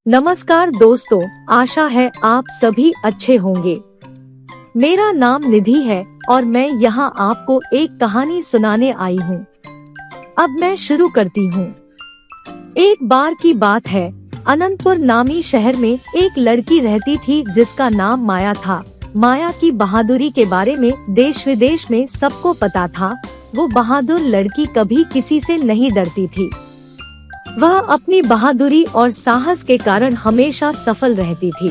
नमस्कार दोस्तों, आशा है आप सभी अच्छे होंगे। मेरा नाम निधि है और मैं यहाँ आपको एक कहानी सुनाने आई हूँ। अब मैं शुरू करती हूँ। एक बार की बात है, अनंतपुर नामी शहर में एक लड़की रहती थी जिसका नाम माया था। माया की बहादुरी के बारे में देश विदेश में सबको पता था। वो बहादुर लड़की कभी किसी से नहीं डरती थी। वह अपनी बहादुरी और साहस के कारण हमेशा सफल रहती थी।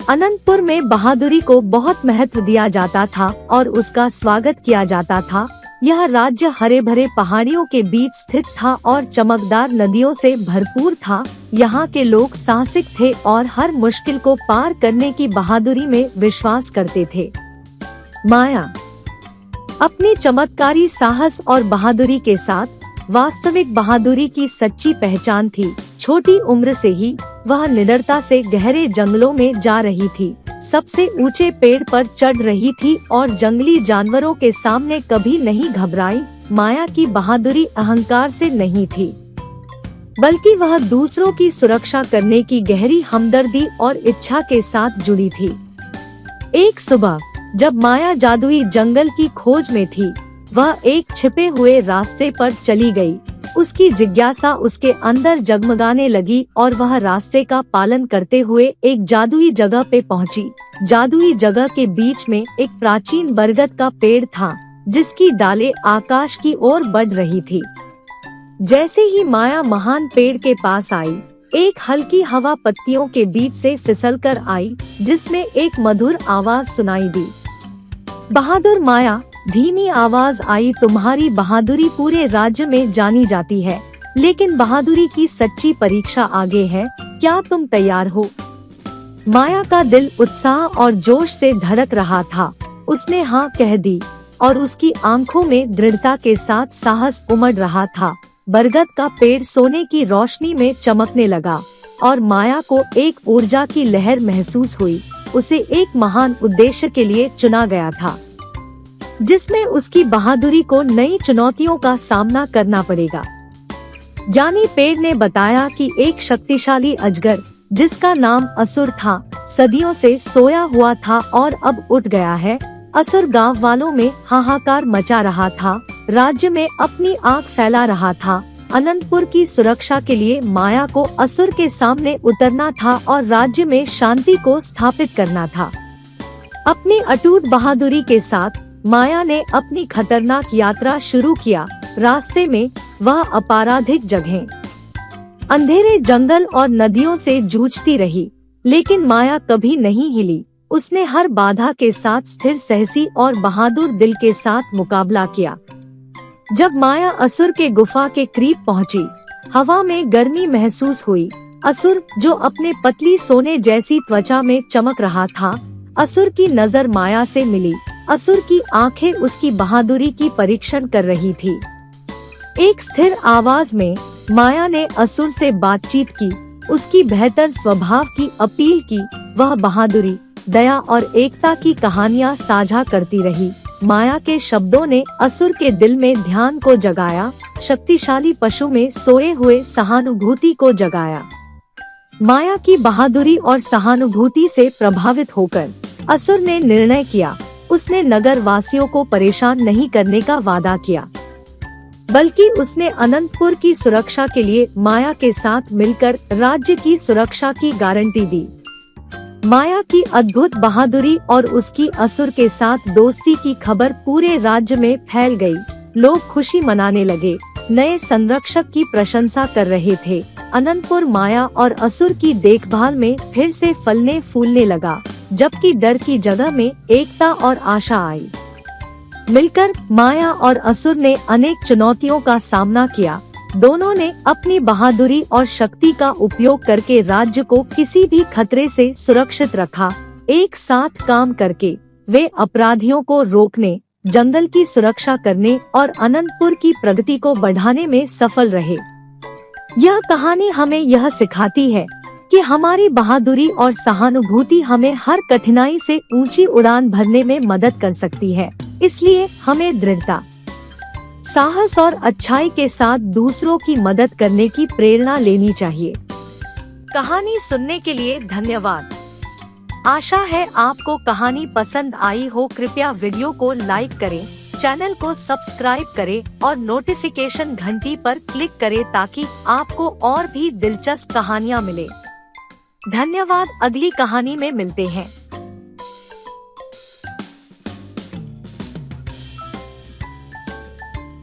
अनंतपुर में बहादुरी को बहुत महत्व दिया जाता था और उसका स्वागत किया जाता था। यह राज्य हरे भरे पहाड़ियों के बीच स्थित था और चमकदार नदियों से भरपूर था। यहाँ के लोग साहसिक थे और हर मुश्किल को पार करने की बहादुरी में विश्वास करते थे। माया अपनी चमत्कारी साहस और बहादुरी के साथ वास्तविक बहादुरी की सच्ची पहचान थी। छोटी उम्र से ही वह निडरता से गहरे जंगलों में जा रही थी, सबसे ऊंचे पेड़ पर चढ़ रही थी और जंगली जानवरों के सामने कभी नहीं घबराई। माया की बहादुरी अहंकार से नहीं थी, बल्कि वह दूसरों की सुरक्षा करने की गहरी हमदर्दी और इच्छा के साथ जुड़ी थी। एक सुबह जब माया जादुई जंगल की खोज में थी, वह एक छिपे हुए रास्ते पर चली गई। उसकी जिज्ञासा उसके अंदर जगमगाने लगी और वह रास्ते का पालन करते हुए एक जादुई जगह पे पहुंची। जादुई जगह के बीच में एक प्राचीन बरगद का पेड़ था, जिसकी डालें आकाश की ओर बढ़ रही थी। जैसे ही माया महान पेड़ के पास आई, एक हल्की हवा पत्तियों के बीच से फिसलकर आई, जिसमें एक मधुर आवाज सुनाई दी। बहादुर माया, धीमी आवाज आई, तुम्हारी बहादुरी पूरे राज्य में जानी जाती है, लेकिन बहादुरी की सच्ची परीक्षा आगे है। क्या तुम तैयार हो? माया का दिल उत्साह और जोश से धड़क रहा था। उसने हाँ कह दी और उसकी आंखों में दृढ़ता के साथ साहस उमड़ रहा था। बरगद का पेड़ सोने की रोशनी में चमकने लगा और माया को एक ऊर्जा की लहर महसूस हुई। उसे एक महान उद्देश्य के लिए चुना गया था, जिसमें उसकी बहादुरी को नई चुनौतियों का सामना करना पड़ेगा। जानी पेड़ ने बताया कि एक शक्तिशाली अजगर, जिसका नाम असुर था, सदियों से सोया हुआ था और अब उठ गया है। असुर गांव वालों में हाहाकार मचा रहा था, राज्य में अपनी आग फैला रहा था। अनंतपुर की सुरक्षा के लिए माया को असुर के सामने उतरना था और राज्य में शांति को स्थापित करना था। अपनी अटूट बहादुरी के साथ माया ने अपनी खतरनाक यात्रा शुरू किया। रास्ते में वह आपराधिक जगहें, अंधेरे जंगल और नदियों से जूझती रही, लेकिन माया कभी नहीं हिली। उसने हर बाधा के साथ स्थिर, साहसी और बहादुर दिल के साथ मुकाबला किया। जब माया असुर के गुफा के करीब पहुंची, हवा में गर्मी महसूस हुई। असुर, जो अपने पतली सोने जैसी त्वचा में चमक रहा था, असुर की नजर माया से मिली। असुर की आंखें उसकी बहादुरी की परीक्षण कर रही थी। एक स्थिर आवाज में माया ने असुर से बातचीत की, उसकी बेहतर स्वभाव की अपील की। वह बहादुरी, दया और एकता की कहानियां साझा करती रही। माया के शब्दों ने असुर के दिल में ध्यान को जगाया, शक्तिशाली पशु में सोए हुए सहानुभूति को जगाया। माया की बहादुरी और सहानुभूति से प्रभावित होकर असुर ने निर्णय किया। उसने नगर वासियों को परेशान नहीं करने का वादा किया, बल्कि उसने अनंतपुर की सुरक्षा के लिए माया के साथ मिलकर राज्य की सुरक्षा की गारंटी दी। माया की अद्भुत बहादुरी और उसकी असुर के साथ दोस्ती की खबर पूरे राज्य में फैल गई। लोग खुशी मनाने लगे, नए संरक्षक की प्रशंसा कर रहे थे। अनंतपुर माया और असुर की देखभाल में फिर से फलने फूलने लगा, जबकि डर की जगह में एकता और आशा आई। मिलकर माया और असुर ने अनेक चुनौतियों का सामना किया। दोनों ने अपनी बहादुरी और शक्ति का उपयोग करके राज्य को किसी भी खतरे से सुरक्षित रखा। एक साथ काम करके वे अपराधियों को रोकने, जंगल की सुरक्षा करने और अनंतपुर की प्रगति को बढ़ाने में सफल रहे। यह कहानी हमें यह सिखाती है कि हमारी बहादुरी और सहानुभूति हमें हर कठिनाई से ऊंची उड़ान भरने में मदद कर सकती है। इसलिए हमें दृढ़ता, साहस और अच्छाई के साथ दूसरों की मदद करने की प्रेरणा लेनी चाहिए। कहानी सुनने के लिए धन्यवाद। आशा है आपको कहानी पसंद आई हो। कृपया वीडियो को लाइक करें, चैनल को सब्सक्राइब करें और नोटिफिकेशन घंटी पर क्लिक करें ताकि आपको और भी दिलचस्प कहानियाँ मिले। धन्यवाद। अगली कहानी में मिलते हैं।